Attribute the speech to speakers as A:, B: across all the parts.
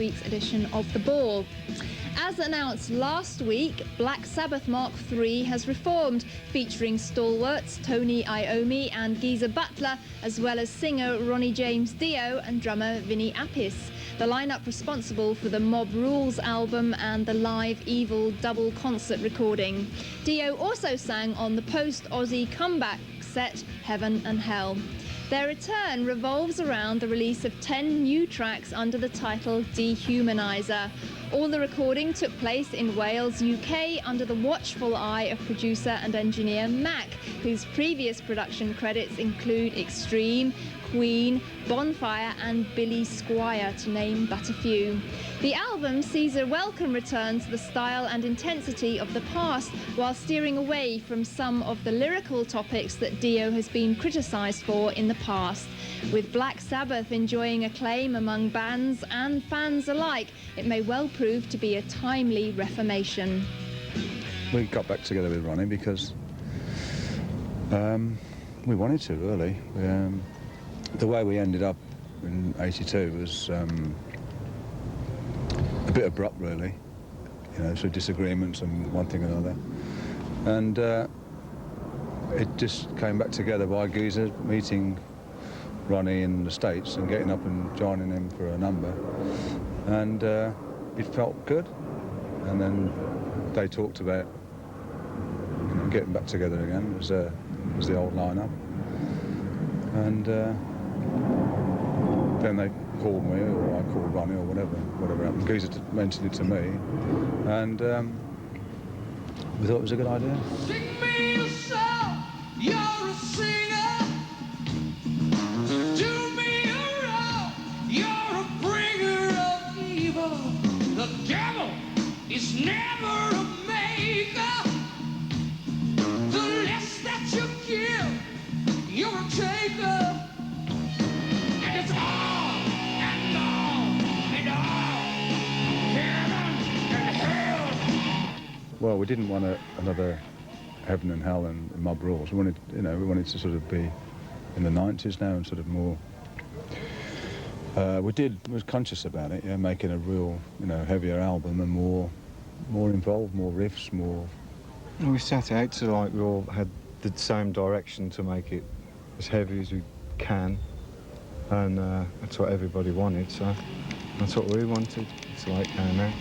A: week's edition of The Ball. As announced last week, Black Sabbath Mark III has reformed, featuring stalwarts Tony Iommi and Geezer Butler, as well as singer Ronnie James Dio and drummer Vinny Appice. The lineup responsible for the Mob Rules album and the Live Evil double concert recording. Dio also sang on the post-Aussie comeback set Heaven and Hell. Their return revolves around the release of 10 new tracks under the title Dehumanizer. All the recording took place in Wales, UK, under the watchful eye of producer and engineer Mac, whose previous production credits include Extreme, Queen, Bonfire and Billy Squire, to name but a few. The album sees a welcome return to the style and intensity of the past, while steering away from some of the lyrical topics that Dio has been criticised for in the past. With Black Sabbath enjoying acclaim among bands and fans alike, it may well prove to be a timely reformation.
B: We got back together with Ronnie because we wanted to, really. The way we ended up in '82 was a bit abrupt, really. You know, so disagreements and one thing or another. And it just came back together by Geezer meeting Ronnie in the States and getting up and joining him for a number. And it felt good. And then they talked about, you know, getting back together again. It was the old lineup. And then they called me, or I called Ronnie, or whatever happened. Geezer mentioned it to me, and we thought it was a good idea.
C: Sing me a song, you're a singer. Do me a wrong, you're a bringer of evil. The devil is never a maker. The less that you give, you're a taker. And it's all and all, heaven and hell.
B: Well, we didn't want another Heaven and Hell and Mob Rules. We wanted, you know, we wanted to sort of be in the 90s now and sort of more. We was conscious about it, yeah, making a real, you know, heavier album and more involved, more riffs, more.
D: We set out to, like, we all had the same direction to make it as heavy as we can, and that's what everybody wanted, so that's what we wanted. It's like now.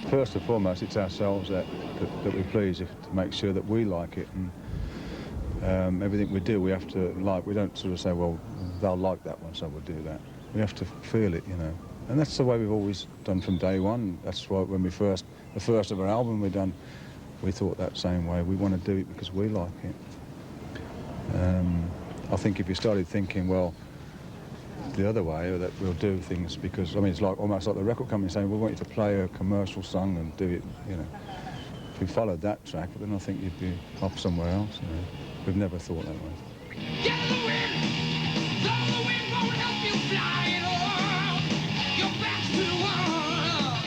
B: First and foremost, it's ourselves that we please, to make sure that we like it, and everything we do, we have to like. We don't sort of say, well, they'll like that one, so we'll do that. We have to feel it, you know, and that's the way we've always done from day one. That's why when the first of our album we thought that same way. We want to do it because we like it. I think if you started thinking, well, the other way, or that we'll do things because, I mean, it's like almost like the record company saying, we want you to play a commercial song and do it, you know. If we followed that track, then I think you'd be off somewhere else, you know. We've never thought that way.
C: Get the wind, though the wind won't help you fly at all. Your back's to the wall.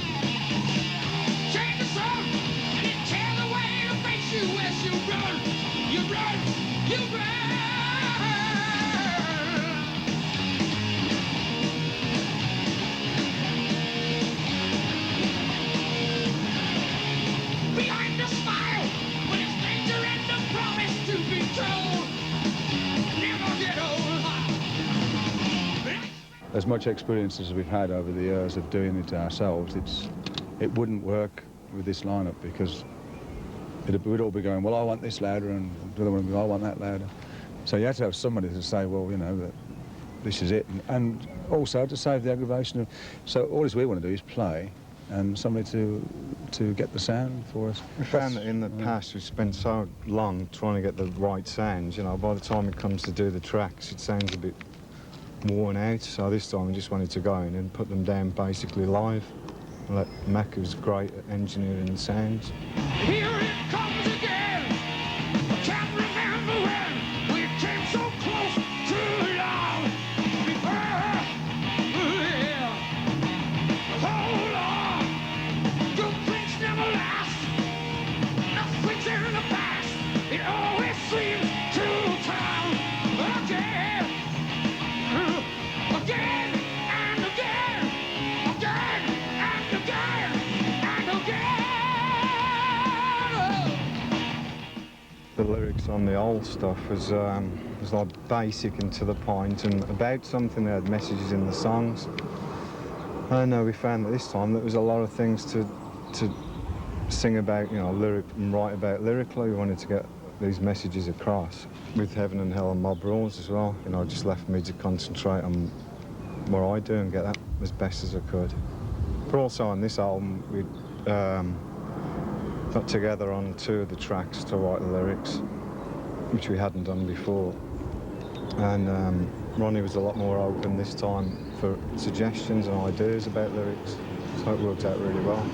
C: Change the song, and it tear away to face you as you run. You run, you run. Behind the smile, when it's danger and the promise to be told. Never get old.
B: As much experience as we've had over the years of doing it ourselves, it wouldn't work with this lineup because we'd all be going, well, I want this louder, and the other one would be, I want that louder. So you had to have somebody to say, well, you know, that this is it, and also to save the aggravation of. So all we want to do is play, and somebody to to get the sound for us.
D: We found that in the past we've spent so long trying to get the right sounds, you know, by the time it comes to do the tracks it sounds a bit worn out, so this time we just wanted to go in and put them down basically live. And Mac was great at engineering the sounds.
C: Here it comes again. I can't remember when we came so close to love before. Yeah. Hold on. Good things never last. Nothing's in the past. It always seems to come again. Again and again. Again and again and again.
D: The lyrics on the old stuff was like basic and to the point and about something that had messages in the songs. I know we found that this time there was a lot of things to sing about, you know, lyric and write about lyrically. We wanted to get these messages across. With Heaven and Hell and Mob Rules as well, you know, it just left me to concentrate on what I do and get that as best as I could. But also on this album, we got together on 2 of the tracks to write the lyrics, which we hadn't done before. And Ronnie was a lot more open this time for suggestions and ideas about lyrics, so it worked out really well.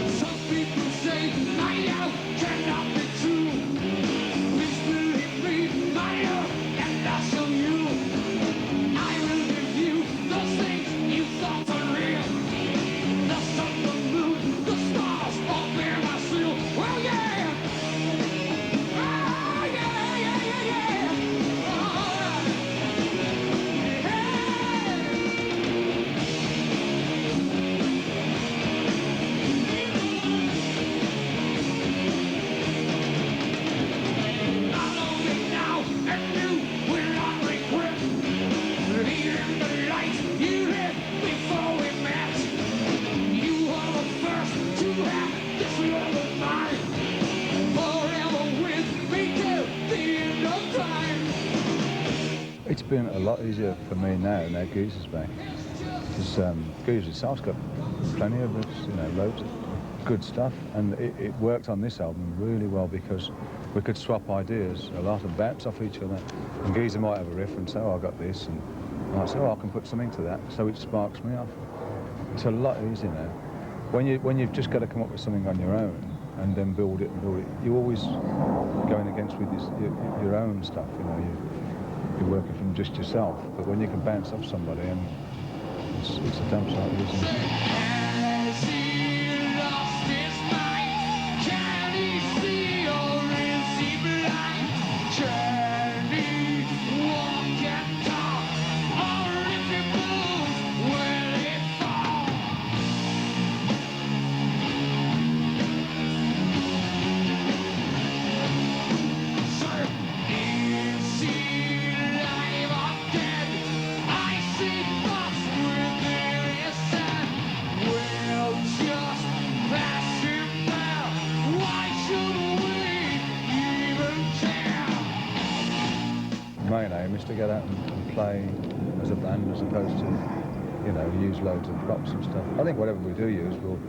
C: Some people say my love cannot be true. Please believe me, my love, and that's on you. I will give you those things you thought were real. The sun, the moon, the stars, all bear my seal. Well, yeah. Oh, yeah, yeah, yeah, yeah. Oh, not only now and you will not regret. Here in the light you had before we met. You are the first to have this love of mine. Forever with me till the end of time.
B: It's been a lot easier for me now Geezer's back. Because Geezer himself's got plenty of us, you know, loads of good stuff, and it worked on this album really well because we could swap ideas a lot and bounce off each other. And Geezer might have a riff and say, oh, I got this, and I say, oh, I can put something to that, so it sparks me off. It's a lot easier now. When you've just got to come up with something on your own and then build it, you're always going against with your own stuff, you know. You're working from just yourself, but when you can bounce off somebody, and it's a damn sight easier.
C: Has he lost his mind? Can he see or is he blind? Can he walk and talk? Or if he moves, will he fall? So, is he alive or dead? I see thoughts within his head. We'll just pass him by. Why should we even care?
B: My main aim is to get out and play as a band as opposed to, you know, use loads of props and stuff. I think whatever we do use, we'll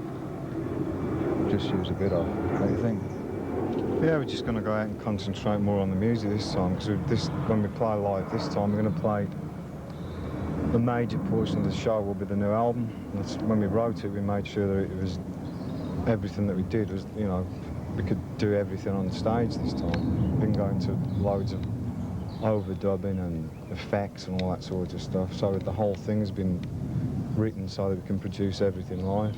B: just use a bit of. What do you think?
D: Yeah, we're just going to go out and concentrate more on the music this time, because when we play live this time, we're going to play the major portion of the show will be the new album. That's when we wrote it, we made sure that it was everything that we did was, you know, we could do everything on stage this time. We've been going to loads of overdubbing and effects and all that sort of stuff, so the whole thing's been written so that we can produce everything live.